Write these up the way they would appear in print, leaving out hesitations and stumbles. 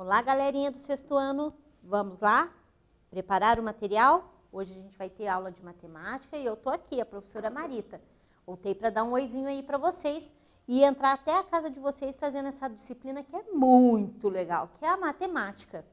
Olá, galerinha do sexto ano, vamos lá? Preparar o material? Hoje a gente vai ter aula de matemática e eu tô aqui, a professora Marita. Voltei para dar um oizinho aí para vocês e entrar até a casa de vocês trazendo essa disciplina que é muito legal, que é a matemática.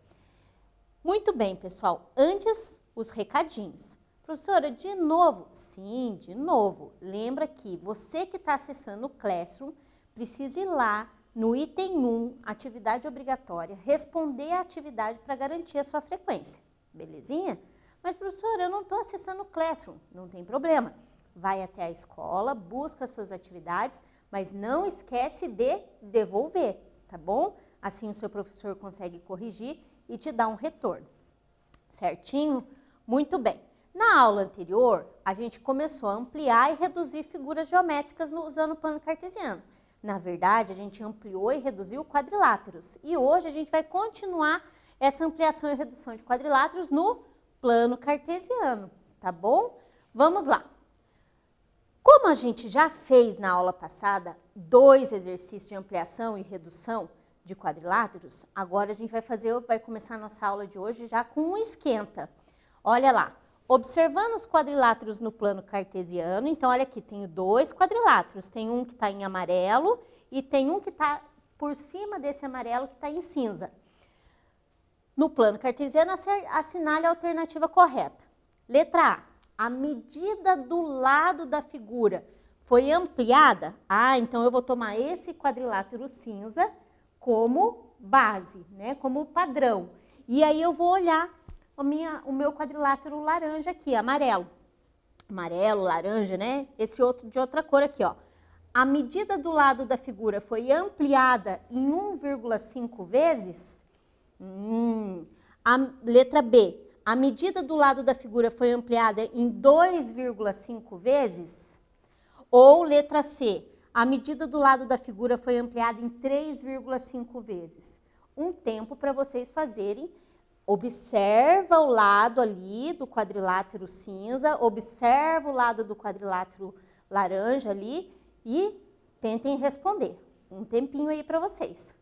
Muito bem, pessoal, antes os recadinhos. Professora, de novo? Sim, de novo. Lembra que você que está acessando o Classroom precisa ir lá no item 1, atividade obrigatória, responder a atividade para garantir a sua frequência. Belezinha? Mas, professora, eu não estou acessando o Classroom. Não tem problema. Vai até a escola, busca as suas atividades, mas não esquece de devolver, tá bom? Assim o seu professor consegue corrigir e te dar um retorno. Certinho? Muito bem. Na aula anterior, a gente começou a ampliar e reduzir figuras geométricas usando o plano cartesiano. Na verdade, a gente ampliou e reduziu quadriláteros. E hoje a gente vai continuar essa ampliação e redução de quadriláteros no plano cartesiano, tá bom? Vamos lá. Como a gente já fez na aula passada 2 exercícios de ampliação e redução de quadriláteros, agora a gente vai começar a nossa aula de hoje já com um esquenta. Olha lá. Observando os quadriláteros no plano cartesiano, então olha aqui, tenho 2 quadriláteros, tem um que está em amarelo e tem um que está por cima desse amarelo que está em cinza. No plano cartesiano, assinale a alternativa correta. Letra A, a medida do lado da figura foi ampliada? Ah, então eu vou tomar esse quadrilátero cinza como base, né, como padrão. E aí eu vou olhar o meu quadrilátero laranja aqui, amarelo. Amarelo, laranja, né? Esse outro de outra cor aqui, ó. A medida do lado da figura foi ampliada em 1,5 vezes? A letra B. A medida do lado da figura foi ampliada em 2,5 vezes? Ou letra C. A medida do lado da figura foi ampliada em 3,5 vezes? Um tempo para vocês fazerem. Observa o lado ali do quadrilátero cinza, observa o lado do quadrilátero laranja ali e tentem responder. Um tempinho aí para vocês.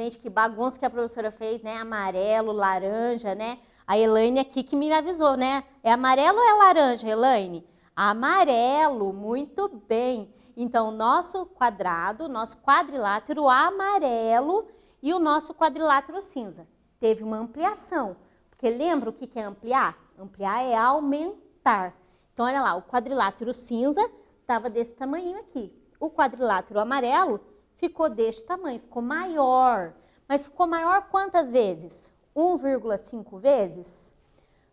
Gente, que bagunça que a professora fez, né? Amarelo, laranja, né? A Elaine aqui que me avisou, né? É amarelo ou é laranja, Elaine? Amarelo, muito bem. Então, nosso quadrado, nosso quadrilátero amarelo e o nosso quadrilátero cinza. Teve uma ampliação. Porque lembra o que é ampliar? Ampliar é aumentar. Então, olha lá, o quadrilátero cinza estava desse tamanho aqui. O quadrilátero amarelo ficou deste tamanho, ficou maior. Mas ficou maior quantas vezes? 1,5 vezes?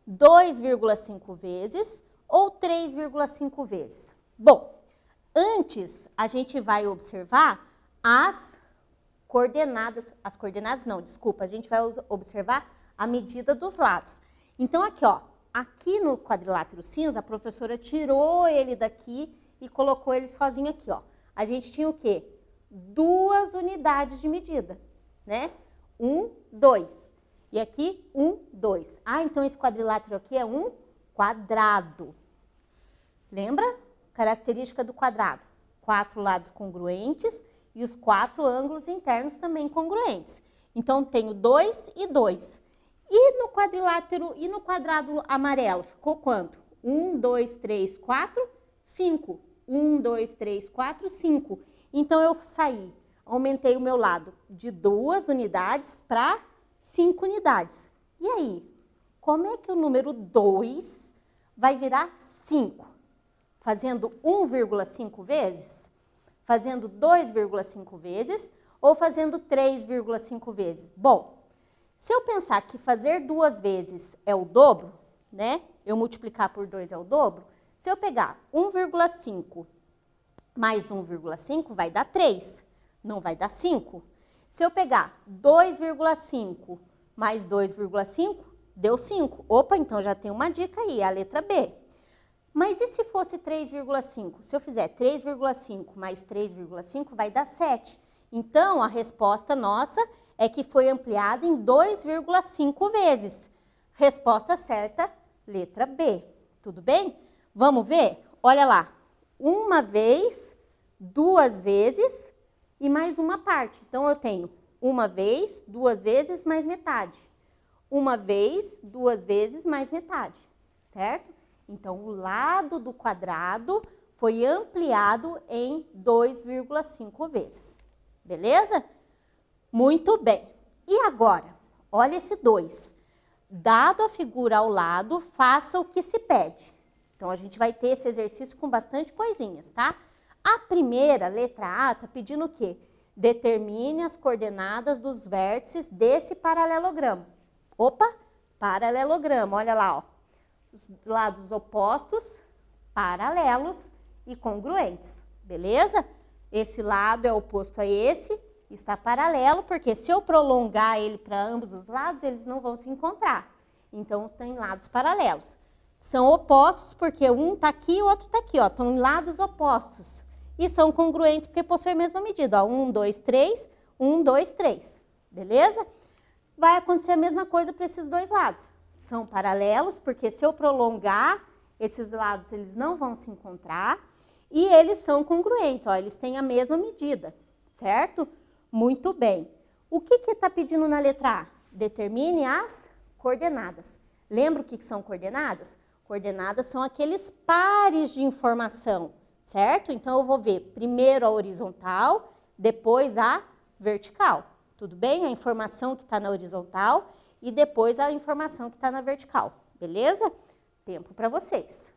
2,5 vezes? Ou 3,5 vezes? Bom, antes a gente vai observar as coordenadas não, desculpa, a gente vai observar a medida dos lados. Então aqui, ó, aqui no quadrilátero cinza, a professora tirou ele daqui e colocou ele sozinho aqui, ó. A gente tinha o quê? 2 unidades de medida, né? 1, 2. E aqui, 1, 2. Ah, então esse quadrilátero aqui é um quadrado. Lembra? Característica do quadrado. 4 lados congruentes e os 4 ângulos internos também congruentes. Então, tenho 2 e 2. E no quadrilátero, e no quadrado amarelo, ficou quanto? 1, 2, 3, 4, 5. 1, 2, 3, 4, 5. Então, eu saí, aumentei o meu lado de 2 unidades para 5 unidades. E aí, como é que o número 2 vai virar 5? Fazendo 1,5 vezes? Fazendo 2,5 vezes? Ou fazendo 3,5 vezes? Bom, se eu pensar que fazer 2 vezes é o dobro, né? Eu multiplicar por 2 é o dobro. Se eu pegar 1,5 mais 1,5 vai dar 3, não vai dar 5. Se eu pegar 2,5 mais 2,5, deu 5. Opa, então já tem uma dica aí, a letra B. Mas e se fosse 3,5? Se eu fizer 3,5 mais 3,5 vai dar 7. Então, a resposta nossa é que foi ampliada em 2,5 vezes. Resposta certa, letra B. Tudo bem? Vamos ver? Olha lá. Uma vez, 2 vezes e mais uma parte. Então, eu tenho uma vez, 2 vezes mais metade. Uma vez, 2 vezes mais metade. Certo? Então, o lado do quadrado foi ampliado em 2,5 vezes. Beleza? Muito bem. E agora, olha esse 2. Dado a figura ao lado, faça o que se pede. Então, a gente vai ter esse exercício com bastante coisinhas, tá? A primeira, letra A, está pedindo o quê? Determine as coordenadas dos vértices desse paralelogramo. Opa, paralelogramo, olha lá, ó. Os lados opostos, paralelos e congruentes, beleza? Esse lado é oposto a esse, está paralelo, porque se eu prolongar ele para ambos os lados, eles não vão se encontrar. Então, tem lados paralelos. São opostos porque um está aqui e o outro está aqui, ó. Estão em lados opostos. E são congruentes porque possuem a mesma medida, ó. 1, 2, 3, 1, 2, 3. Beleza? Vai acontecer a mesma coisa para esses dois lados. São paralelos, porque se eu prolongar esses lados, eles não vão se encontrar. E eles são congruentes, ó, eles têm a mesma medida, certo? Muito bem. O que está pedindo na letra A? Determine as coordenadas. Lembra o que são coordenadas? Coordenadas são aqueles pares de informação, certo? Então, eu vou ver primeiro a horizontal, depois a vertical. Tudo bem? A informação que está na horizontal e depois a informação que está na vertical, beleza? Tempo para vocês.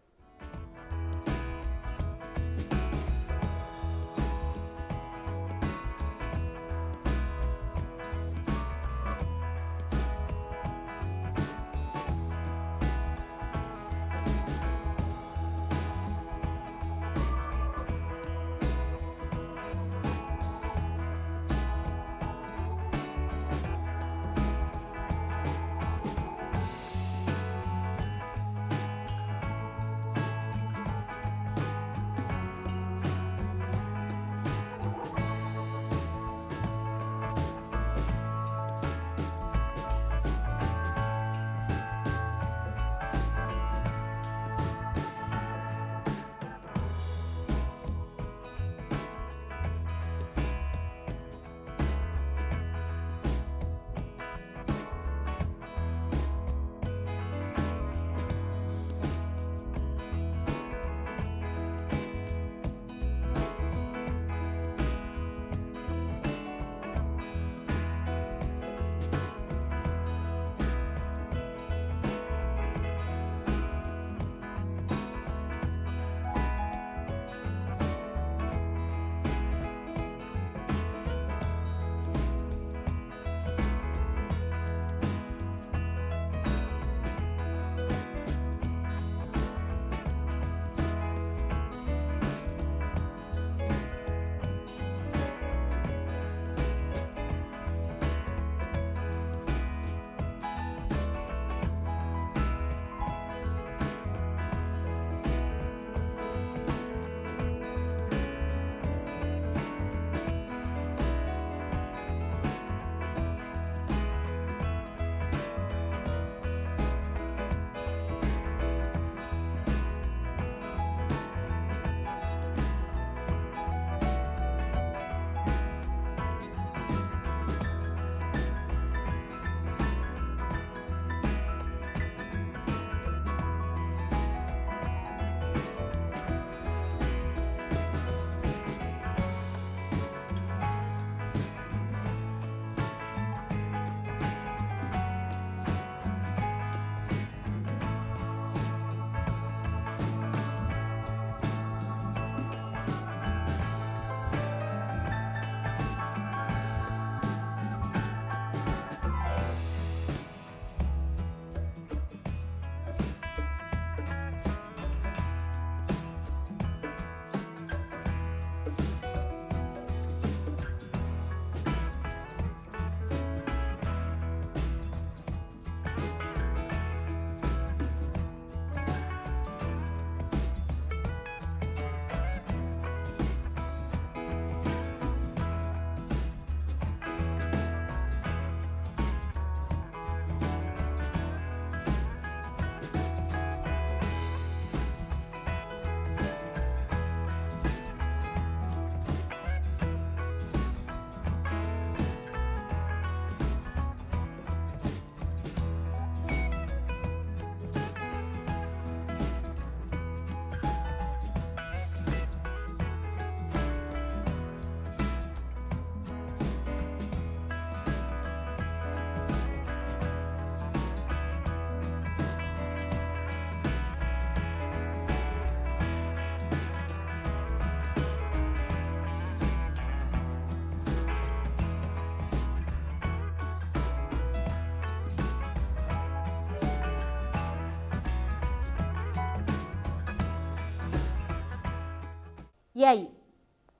E aí?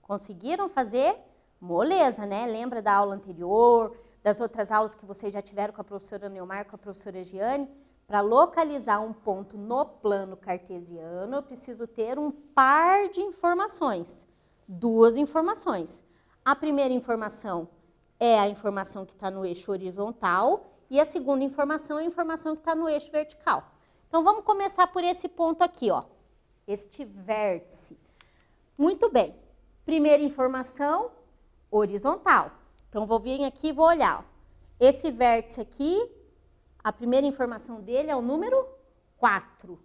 Conseguiram fazer? Moleza, né? Lembra da aula anterior, das outras aulas que vocês já tiveram com a professora Neomar, com a professora Giane? Para localizar um ponto no plano cartesiano, eu preciso ter um par de informações. 2 informações. A primeira informação é a informação que está no eixo horizontal e a segunda informação é a informação que está no eixo vertical. Então, vamos começar por esse ponto aqui, ó. Este vértice. Muito bem. Primeira informação, horizontal. Então, vou vir aqui e vou olhar. Ó. Esse vértice aqui, a primeira informação dele é o número 4.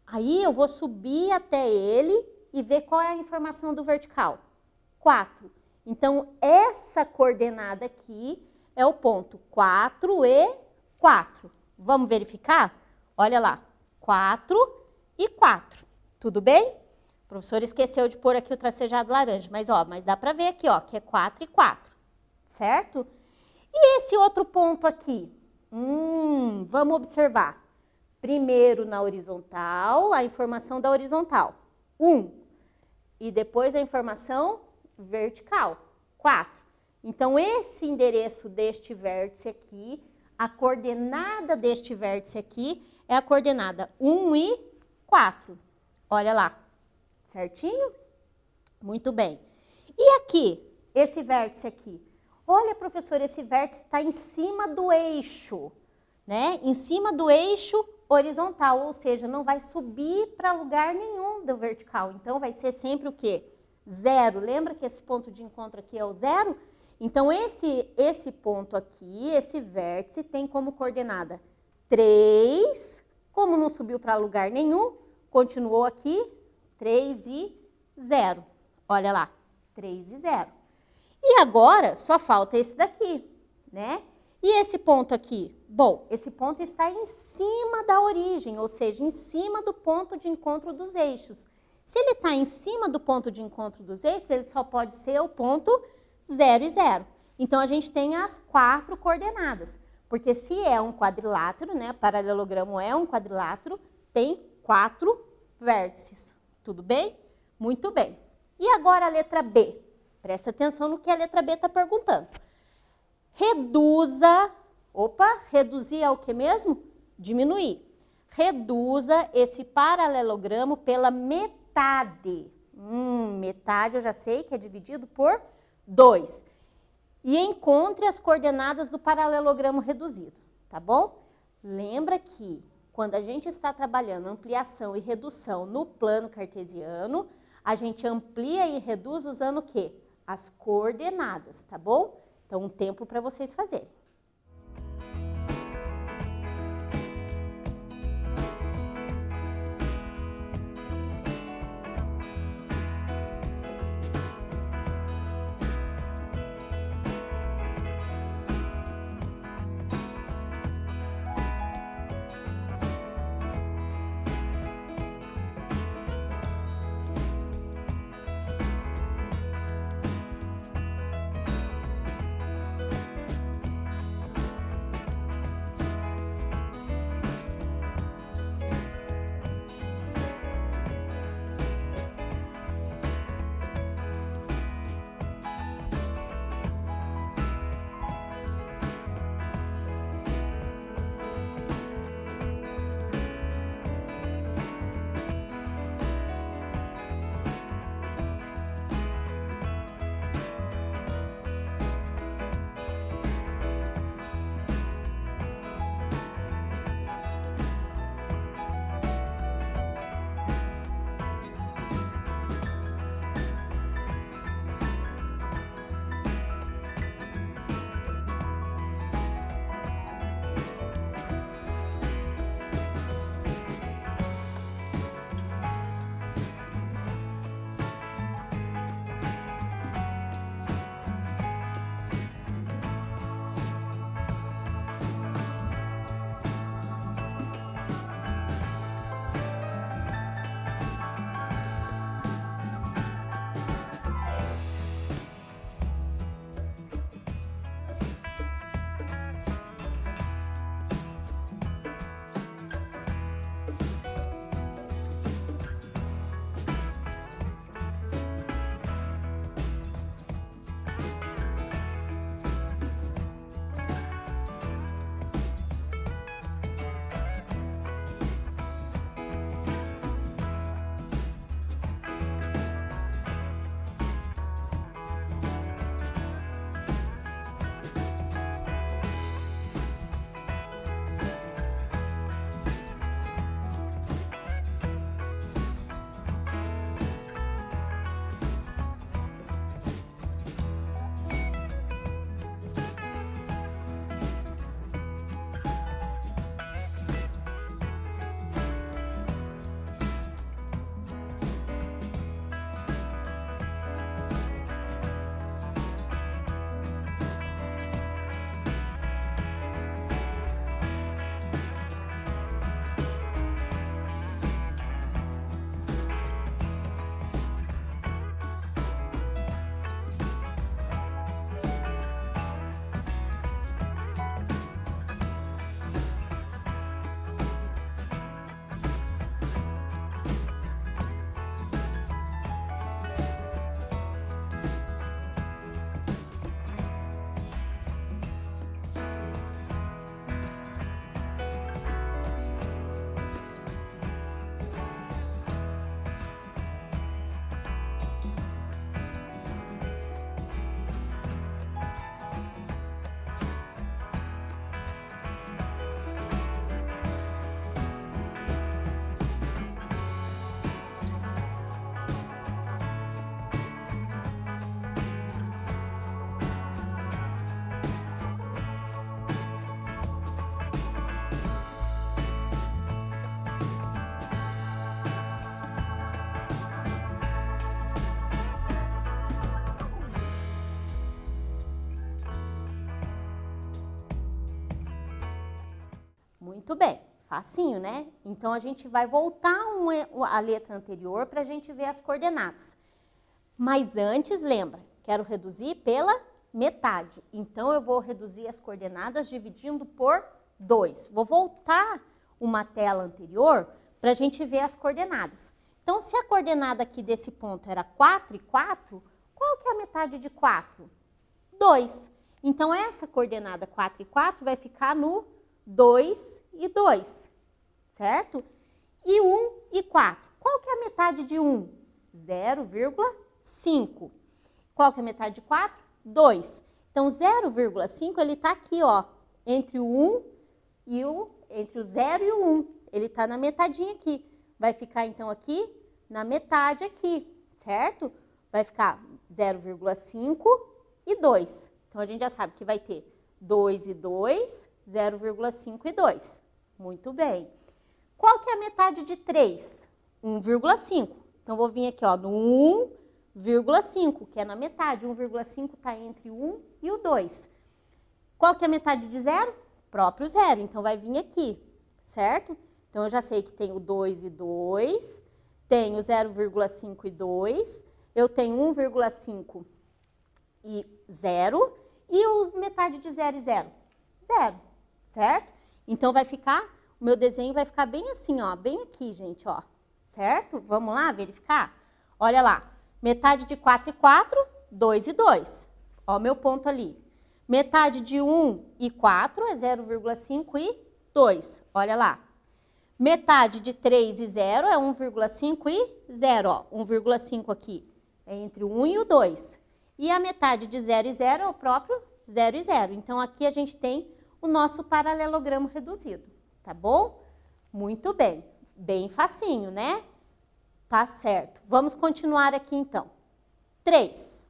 Aí, eu vou subir até ele e ver qual é a informação do vertical. 4. Então, essa coordenada aqui é o ponto 4 e 4. Vamos verificar? Olha lá, 4 e 4. Tudo bem? O professor esqueceu de pôr aqui o tracejado laranja, mas dá para ver aqui, ó, que é 4 e 4, certo? E esse outro ponto aqui? Vamos observar. Primeiro na horizontal, a informação da horizontal, 1. E depois a informação vertical, 4. Então, esse endereço deste vértice aqui, a coordenada deste vértice aqui é a coordenada 1 e 4. Olha lá, certinho? Muito bem. E aqui, esse vértice aqui? Olha, professor, esse vértice está em cima do eixo, né? Em cima do eixo horizontal, ou seja, não vai subir para lugar nenhum do vertical. Então, vai ser sempre o quê? 0. Lembra que esse ponto de encontro aqui é o 0? Então, esse ponto aqui, esse vértice, tem como coordenada 3. Como não subiu para lugar nenhum, continuou aqui 3 e 0. Olha lá, 3 e 0. E agora, só falta esse daqui, né? E esse ponto aqui? Bom, esse ponto está em cima da origem, ou seja, em cima do ponto de encontro dos eixos. Se ele está em cima do ponto de encontro dos eixos, ele só pode ser o ponto 0 e 0. Então, a gente tem as 4 coordenadas. Porque se é um quadrilátero, né, paralelogramo é um quadrilátero, tem 4 vértices. Tudo bem? Muito bem. E agora a letra B. Presta atenção no que a letra B está perguntando. Reduza, reduzir é o que mesmo? Diminuir. Reduza esse paralelogramo pela metade. Metade eu já sei que é dividido por 2. E encontre as coordenadas do paralelogramo reduzido, tá bom? Lembra que quando a gente está trabalhando ampliação e redução no plano cartesiano, a gente amplia e reduz usando o quê? As coordenadas, tá bom? Então, um tempo para vocês fazerem. Muito bem, facinho, né? Então, a gente vai voltar a letra anterior para a gente ver as coordenadas. Mas antes, lembra, quero reduzir pela metade. Então, eu vou reduzir as coordenadas dividindo por 2. Vou voltar uma tela anterior para a gente ver as coordenadas. Então, se a coordenada aqui desse ponto era 4 e 4, qual que é a metade de 4? 2. Então, essa coordenada 4 e 4 vai ficar no 2 e 2, certo? E 1 e 4. Qual que é a metade de 1? 0,5. Qual que é a metade de 4? 2. Então, 0,5 ele está aqui, ó, entre o 1 e entre o 0 e o 1. Ele está na metadinha aqui. Vai ficar, então, aqui na metade aqui, certo? Vai ficar 0,5 e 2. Então, a gente já sabe que vai ter 2 e 2, 0,5 e 2. Muito bem. Qual que é a metade de 3? 1,5. Então, vou vir aqui, ó, no 1,5, que é na metade. 1,5 está entre o 1 e o 2. Qual que é a metade de 0? Próprio 0. Então, vai vir aqui, certo? Então, eu já sei que tem o 2 e 2, tenho 0,5 e 2, eu tenho 1,5 e 0, e metade de 0 e 0? 0, certo? Então, vai ficar, o meu desenho vai ficar bem assim, ó, bem aqui, gente, ó, certo? Vamos lá verificar? Olha lá, metade de 4 e 4, 2 e 2, ó, meu ponto ali. Metade de 1 e 4 é 0,5 e 2, olha lá. Metade de 3 e 0 é 1,5 e 0, ó, 1,5 aqui é entre o 1 e o 2. E a metade de 0 e 0 é o próprio 0 e 0. Então, aqui a gente tem o nosso paralelogramo reduzido, tá bom? Muito bem, bem facinho, né? Tá certo. Vamos continuar aqui, então. 3.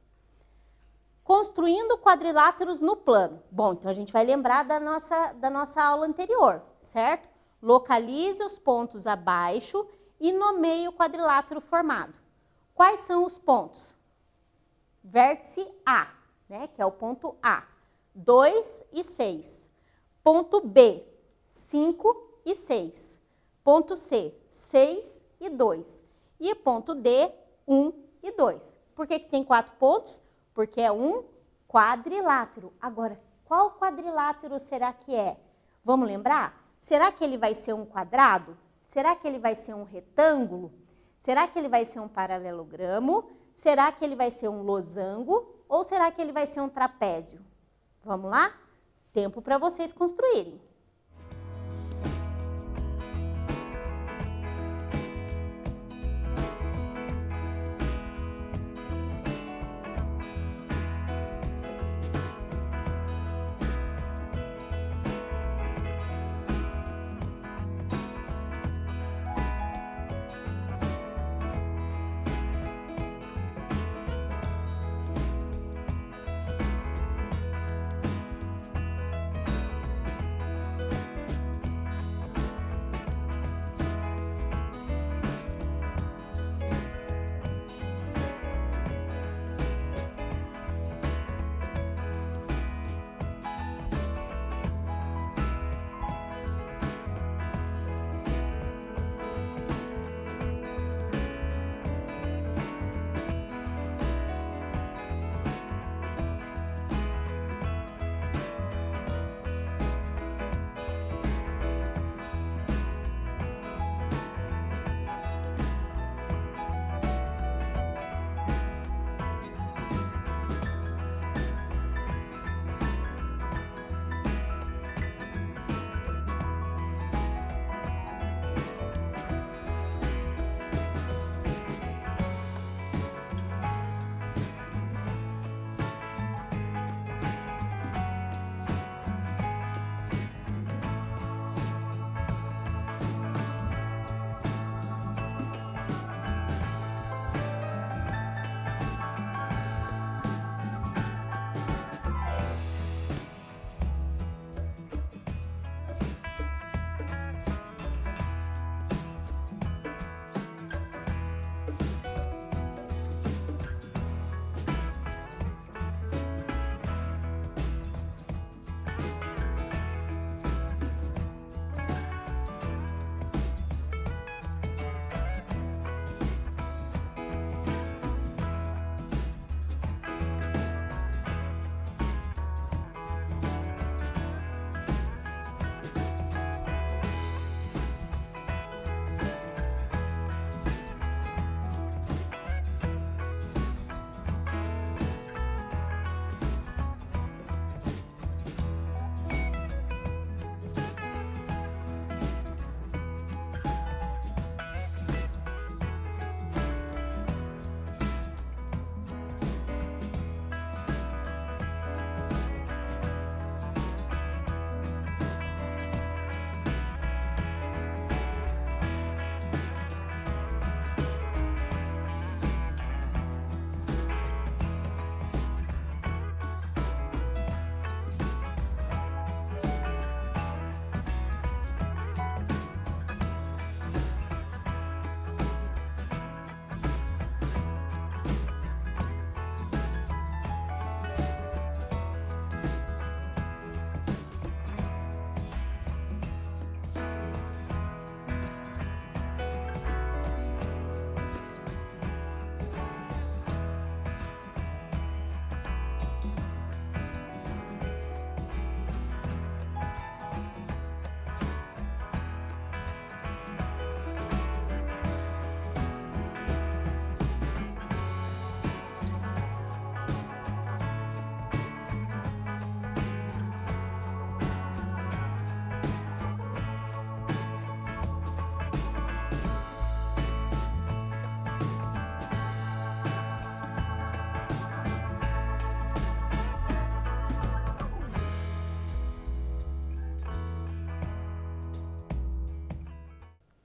Construindo quadriláteros no plano. Bom, então a gente vai lembrar da nossa aula anterior, certo? Localize os pontos abaixo e nomeie o quadrilátero formado. Quais são os pontos? Vértice A, né, que é o ponto A, 2 e 6. Ponto B, 5 e 6. Ponto C, 6 e 2. E ponto D, 1 e 2. Por que tem 4 pontos? Porque é um quadrilátero. Agora, qual quadrilátero será que é? Vamos lembrar? Será que ele vai ser um quadrado? Será que ele vai ser um retângulo? Será que ele vai ser um paralelogramo? Será que ele vai ser um losango? Ou será que ele vai ser um trapézio? Vamos lá? Tempo para vocês construírem.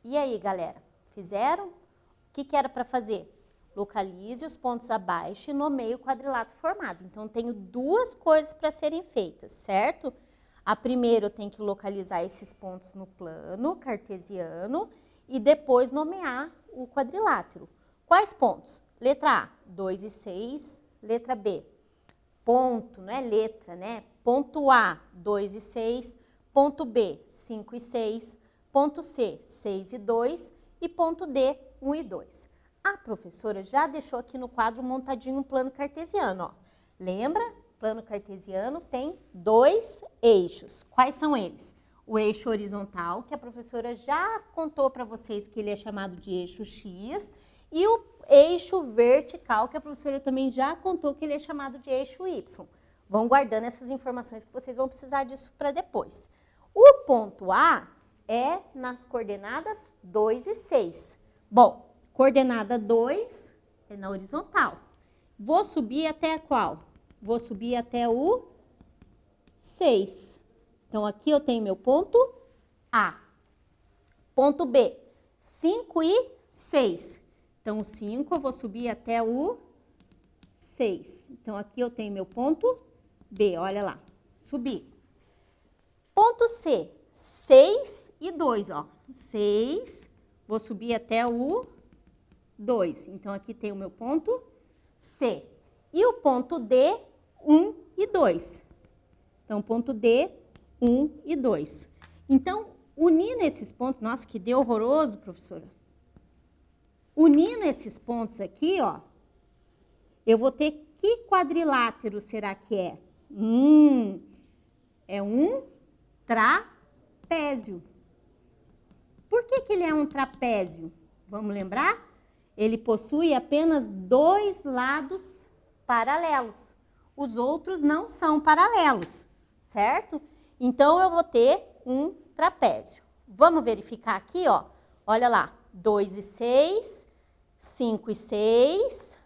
E aí, galera, fizeram? O que era para fazer? Localize os pontos abaixo e nomeie o quadrilátero formado. Então, eu tenho duas coisas para serem feitas, certo? A primeira, eu tenho que localizar esses pontos no plano cartesiano e depois nomear o quadrilátero. Quais pontos? Letra A, 2 e 6. Letra B, ponto, não é letra, né? Ponto A, 2 e 6. Ponto B, 5 e 6. Ponto C, 6 e 2. E ponto D, 1 e 2. A professora já deixou aqui no quadro montadinho um plano cartesiano, ó. Lembra? Plano cartesiano tem dois eixos. Quais são eles? O eixo horizontal, que a professora já contou para vocês que ele é chamado de eixo X, e o eixo vertical, que a professora também já contou que ele é chamado de eixo Y. Vão guardando essas informações que vocês vão precisar disso para depois. O ponto A é nas coordenadas 2 e 6. Bom, coordenada 2 é na horizontal. Vou subir até a qual? Vou subir até o 6. Então, aqui eu tenho meu ponto A. Ponto B, 5 e 6. Então, o 5 eu vou subir até o 6. Então, aqui eu tenho meu ponto B, olha lá, subi. Ponto C, 6 e 2, ó. 6, vou subir até o 2. Então, aqui tem o meu ponto C. E o ponto D, 1 e 2. Então, ponto D, 1 e 2. Então, unindo esses pontos, nossa, que deu horroroso, professora. Unindo esses pontos aqui, ó, eu vou ter que quadrilátero será que é? É um trapézio. Por que ele é um trapézio? Vamos lembrar? Ele possui apenas dois lados paralelos. Os outros não são paralelos, certo? Então, eu vou ter um trapézio. Vamos verificar aqui, ó. Olha lá, 2 e 6, 5 e 6,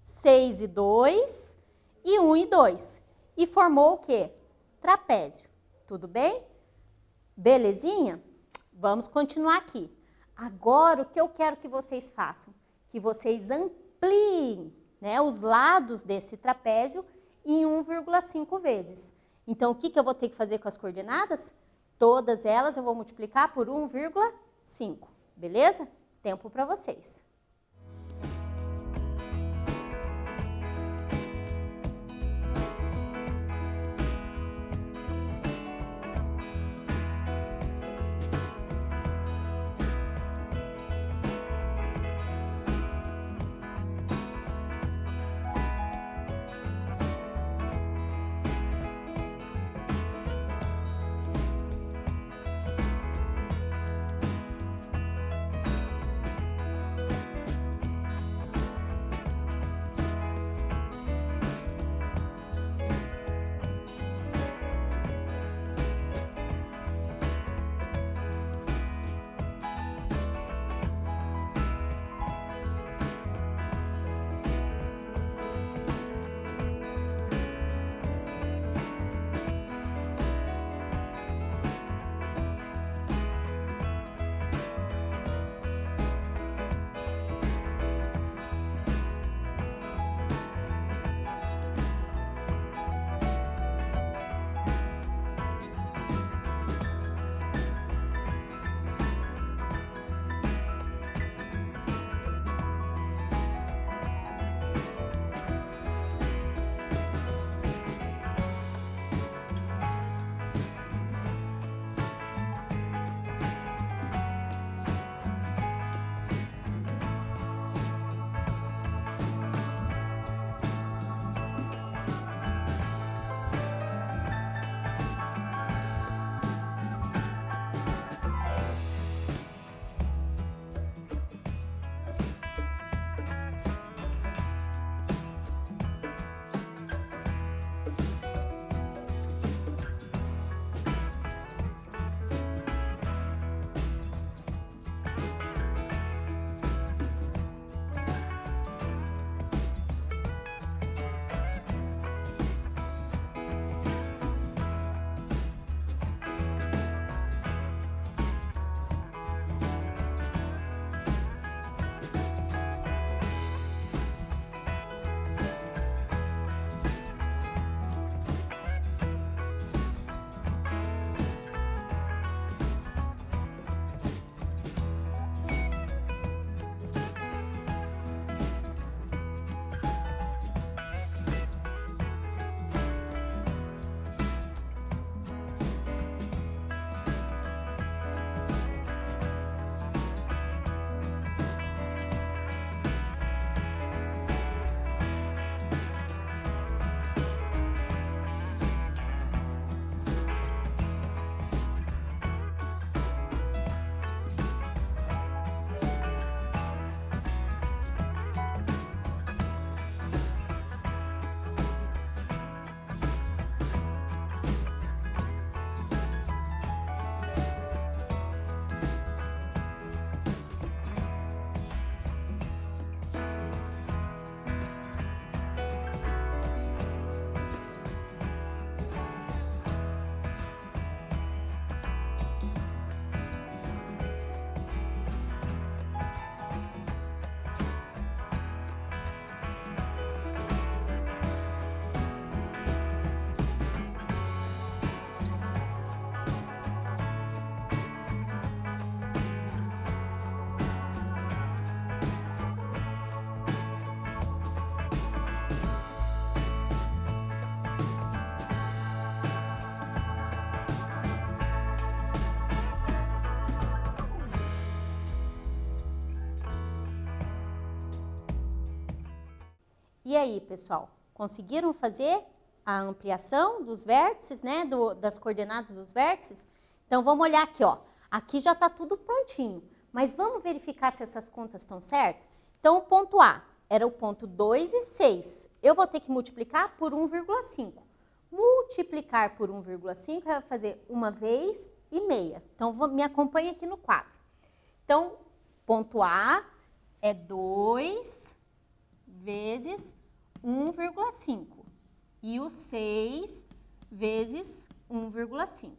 6 e 2 e 1 e 2. E formou o quê? Trapézio. Tudo bem? Belezinha? Vamos continuar aqui. Agora, o que eu quero que vocês façam? Que vocês ampliem, né, os lados desse trapézio em 1,5 vezes. Então, o que eu vou ter que fazer com as coordenadas? Todas elas eu vou multiplicar por 1,5. Beleza? Tempo para vocês. E aí, pessoal, conseguiram fazer a ampliação dos vértices, né, das coordenadas dos vértices? Então, vamos olhar aqui, ó. Aqui já está tudo prontinho, mas vamos verificar se essas contas estão certas? Então, o ponto A era o ponto 2 e 6. Eu vou ter que multiplicar por 1,5. Multiplicar por 1,5 vai fazer 1 vez e meia. Então, me acompanha aqui no quadro. Então, ponto A é 2 vezes 1,5. E o 6 vezes 1,5.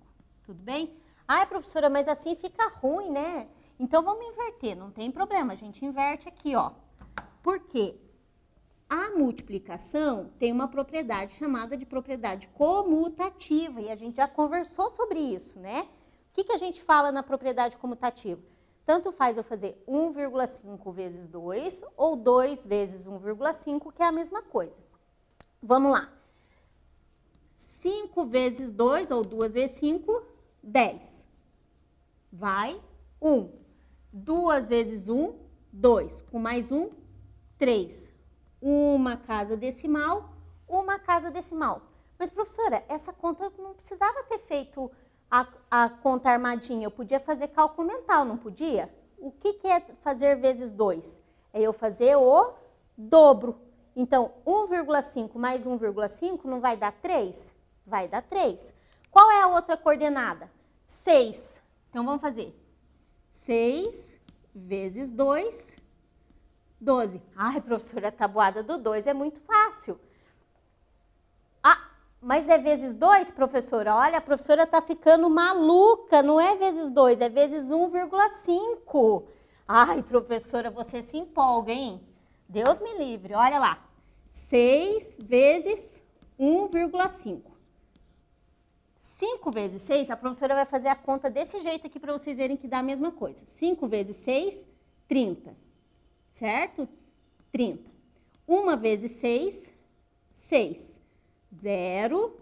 Tudo bem? Ah, professora, mas assim fica ruim, né? Então, vamos inverter. Não tem problema, a gente inverte aqui, ó. Porque a multiplicação tem uma propriedade chamada de propriedade comutativa. E a gente já conversou sobre isso, né? O que a gente fala na propriedade comutativa? Tanto faz eu fazer 1,5 vezes 2 ou 2 vezes 1,5, que é a mesma coisa. Vamos lá. 5 vezes 2 ou 2 vezes 5, 10. Vai 1. 2 vezes 1, 2. Com mais 1, 3. Uma casa decimal, uma casa decimal. Mas, professora, essa conta eu não precisava ter feito a conta armadinha. Eu podia fazer cálculo mental, não podia? O que é fazer vezes 2? É eu fazer o dobro. Então, 1,5 mais 1,5 não vai dar 3? Vai dar 3. Qual é a outra coordenada? 6. Então, vamos fazer 6 vezes 2, 12. Ai, professora, a tabuada do 2 é muito fácil. Ah, mas é vezes 2, professora? Olha, a professora está ficando maluca. Não é vezes 2, é vezes 1,5. Ai, professora, você se empolga, hein? Deus me livre, olha lá. 6 vezes 1,5. 5 vezes 6, a professora vai fazer a conta desse jeito aqui para vocês verem que dá a mesma coisa. 5 vezes 6, 30. Certo? 30. 1 vezes 6, 6. 0,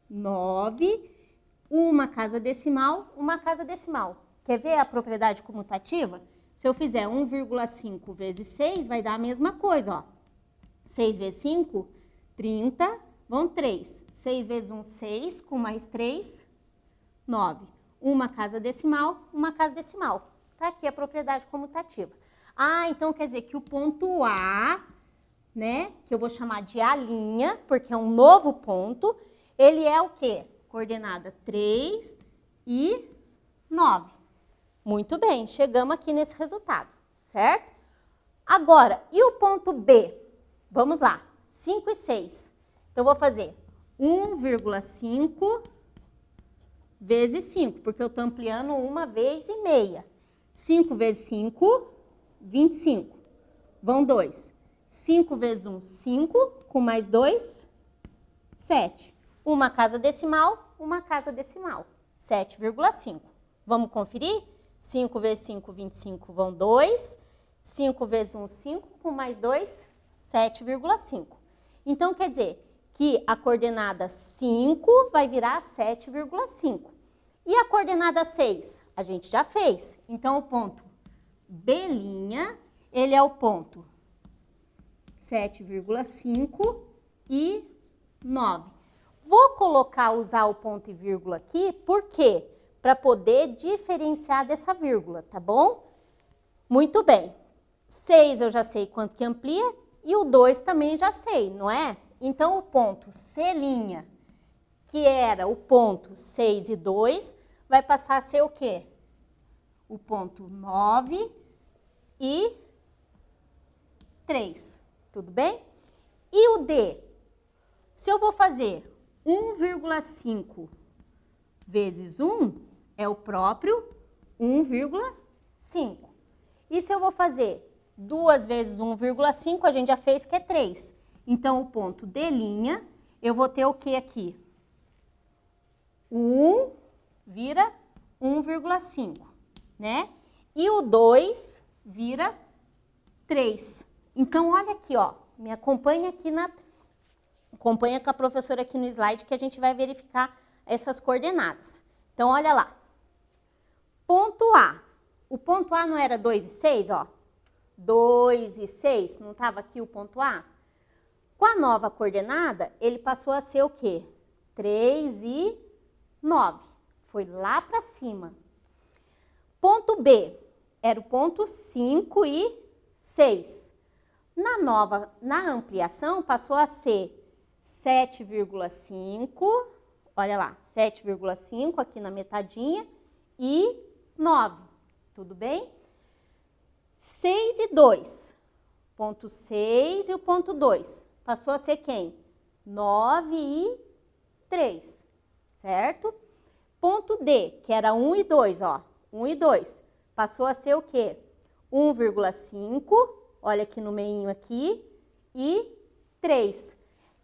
9, uma casa decimal, uma casa decimal. Quer ver a propriedade comutativa? Se eu fizer 1,5 vezes 6, vai dar a mesma coisa, ó. 6 vezes 5, 30, vão 3. 6 vezes 1, 6, com mais 3, 9. Uma casa decimal, uma casa decimal. Tá aqui a propriedade comutativa. Ah, então quer dizer que o ponto A, né, que eu vou chamar de A', porque é um novo ponto, ele é o quê? Coordenada 3 e 9. Muito bem, chegamos aqui nesse resultado, certo? Agora, e o ponto B? Vamos lá, 5 e 6. Então, eu vou fazer 1,5 vezes 5, porque eu estou ampliando 1 vez e meia. 5 vezes 5, 25. Vão 2. 5 vezes 1, 5. Com mais 2, 7. Uma casa decimal, uma casa decimal. 7,5. Vamos conferir? 5 vezes 5, 25. Vão 2. 5 vezes 1, 5. Com mais 2, 7,5. Então, quer dizer que a coordenada 5 vai virar 7,5. E a coordenada 6? A gente já fez. Então, o ponto B', ele é o ponto 7,5 e 9. Vou usar o ponto e vírgula aqui, por quê? Para poder diferenciar dessa vírgula, tá bom? Muito bem. 6 eu já sei quanto que amplia e o 2 também já sei, não é? Então, o ponto C', que era o ponto 6 e 2, vai passar a ser o quê? O ponto 9 e 3. Tudo bem? E o D? Se eu vou fazer 1,5 vezes 1, é o próprio 1,5. E se eu vou fazer 2 vezes 1,5, a gente já fez que é 3. Então, o ponto D', eu vou ter o que aqui? 1 vira 1,5, né? E o 2 vira 3. Então, olha aqui, ó. Me acompanha aqui acompanha com a professora aqui no slide que a gente vai verificar essas coordenadas. Então, olha lá. Ponto A. O ponto A não era 2 e 6, ó? 2 e 6, não estava aqui o ponto A? Com a nova coordenada, ele passou a ser o quê? 3 e 9. Foi lá para cima. Ponto B era o ponto 5 e 6. Na ampliação, passou a ser 7,5, olha lá, 7,5 aqui na metadinha e 9, tudo bem? 6 e 2, ponto 6 e o ponto 2, passou a ser quem? 9 e 3, certo? Ponto D, que era 1 e 2, ó, 1 e 2, passou a ser o quê? 1,5, olha aqui no meinho aqui, e 3.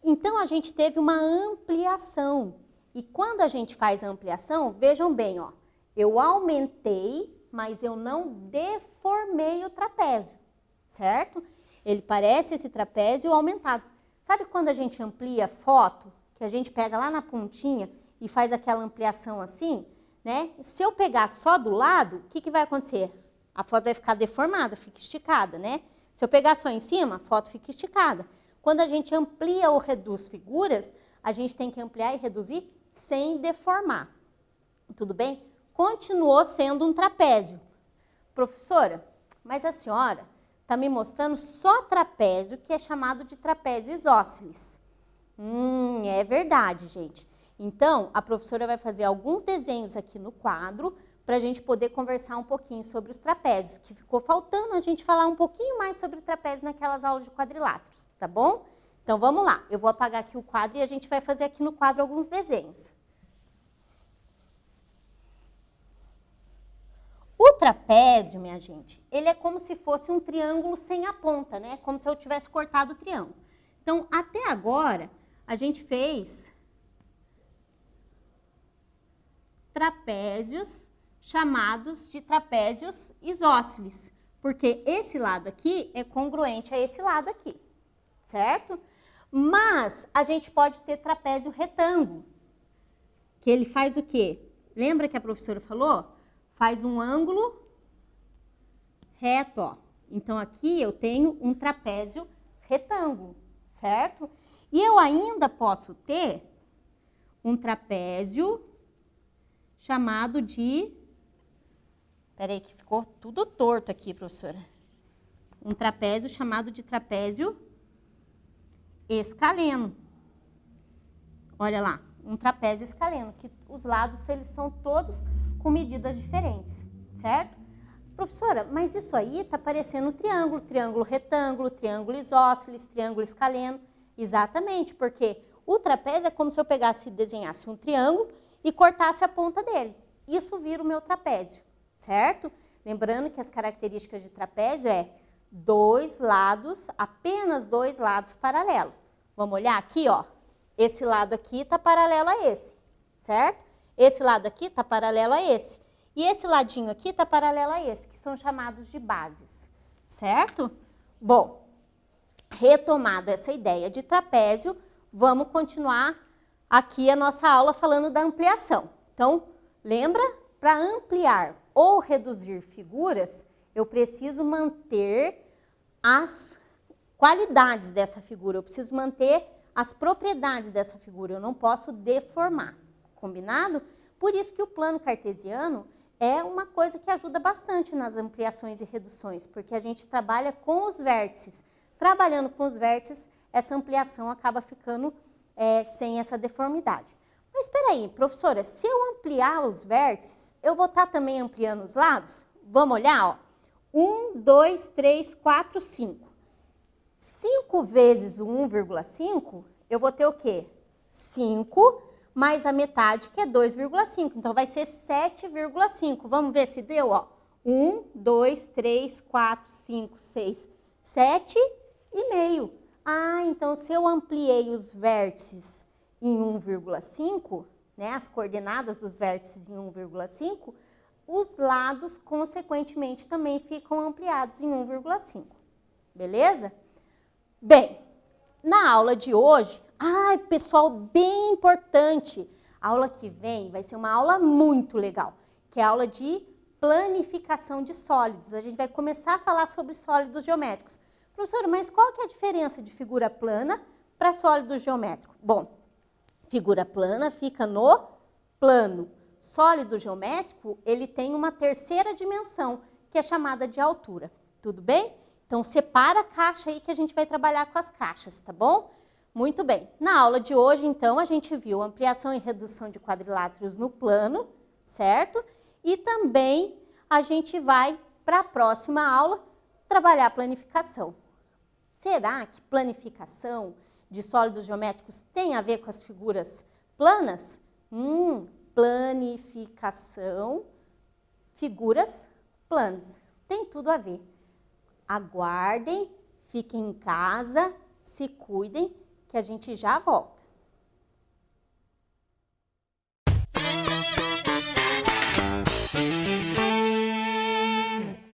Então, a gente teve uma ampliação. E quando a gente faz a ampliação, vejam bem, ó, eu aumentei, mas eu não deformei o trapézio, certo? Ele parece esse trapézio aumentado. Sabe quando a gente amplia foto, que a gente pega lá na pontinha e faz aquela ampliação assim, né? Se eu pegar só do lado, o que vai acontecer? A foto vai ficar deformada, fica esticada, né? Se eu pegar só em cima, a foto fica esticada. Quando a gente amplia ou reduz figuras, a gente tem que ampliar e reduzir sem deformar. Tudo bem? Continuou sendo um trapézio. Professora, mas a senhora está me mostrando só trapézio, que é chamado de trapézio isósceles. É verdade, gente. Então, a professora vai fazer alguns desenhos aqui no quadro para a gente poder conversar um pouquinho sobre os trapézios, que ficou faltando a gente falar um pouquinho mais sobre trapézio naquelas aulas de quadriláteros, tá bom? Então, vamos lá. Eu vou apagar aqui o quadro e a gente vai fazer aqui no quadro alguns desenhos. O trapézio, minha gente, ele é como se fosse um triângulo sem a ponta, né? Como se eu tivesse cortado o triângulo. Então, até agora, a gente fez trapézios chamados de trapézios isósceles, porque esse lado aqui é congruente a esse lado aqui, certo? Mas a gente pode ter trapézio retângulo, que ele faz o quê? Lembra que a professora falou? Faz um ângulo reto, ó. Então, aqui eu tenho um trapézio retângulo, certo? E eu ainda posso ter um trapézio chamado de... Peraí, que ficou tudo torto aqui, professora. Um trapézio chamado de trapézio escaleno. Olha lá, um trapézio escaleno, que os lados eles são todos com medidas diferentes, certo? Professora, mas isso aí está parecendo triângulo, triângulo retângulo, triângulo isósceles, triângulo escaleno. Exatamente, porque o trapézio é como se eu pegasse e desenhasse um triângulo e cortasse a ponta dele. Isso vira o meu trapézio, certo? Lembrando que as características de trapézio é dois lados, apenas dois lados paralelos. Vamos olhar aqui, ó. Esse lado aqui está paralelo a esse, certo? Esse lado aqui está paralelo a esse. E esse ladinho aqui está paralelo a esse, que são chamados de bases, certo? Bom, retomado essa ideia de trapézio, vamos continuar aqui a nossa aula falando da ampliação. Então, lembra? Para ampliar ou reduzir figuras, eu preciso manter as qualidades dessa figura, eu preciso manter as propriedades dessa figura, eu não posso deformar, combinado? Por isso que o plano cartesiano é uma coisa que ajuda bastante nas ampliações e reduções, porque a gente trabalha com os vértices. Trabalhando com os vértices, essa ampliação acaba ficando sem essa deformidade. Mas espera aí, professora, se eu ampliar os vértices, eu vou estar também ampliando os lados? Vamos olhar, ó. 1, 2, 3, 4, 5. 5 vezes o 1,5, eu vou ter o quê? 5 mais a metade, que é 2,5. Então, vai ser 7,5. Vamos ver se deu, ó. 1, 2, 3, 4, 5, 6, 7,5. Ah, então, se eu ampliei os vértices em 1,5, né, as coordenadas dos vértices em 1,5, os lados, consequentemente, também ficam ampliados em 1,5. Beleza? Bem, na aula de hoje, pessoal, bem importante, a aula que vem vai ser uma aula muito legal, que é a aula de planificação de sólidos. A gente vai começar a falar sobre sólidos geométricos. Professora, mas qual que é a diferença de figura plana para sólido geométrico? Bom, figura plana fica no plano. Sólido geométrico, ele tem uma terceira dimensão, que é chamada de altura. Tudo bem? Então, separa a caixa aí que a gente vai trabalhar com as caixas, tá bom? Muito bem. Na aula de hoje, então, a gente viu ampliação e redução de quadriláteros no plano, certo? E também a gente vai, para a próxima aula, trabalhar a planificação. Será que planificação de sólidos geométricos tem a ver com as figuras planas? Planificação, figuras planas. Tem tudo a ver. Aguardem, fiquem em casa, se cuidem, que a gente já volta.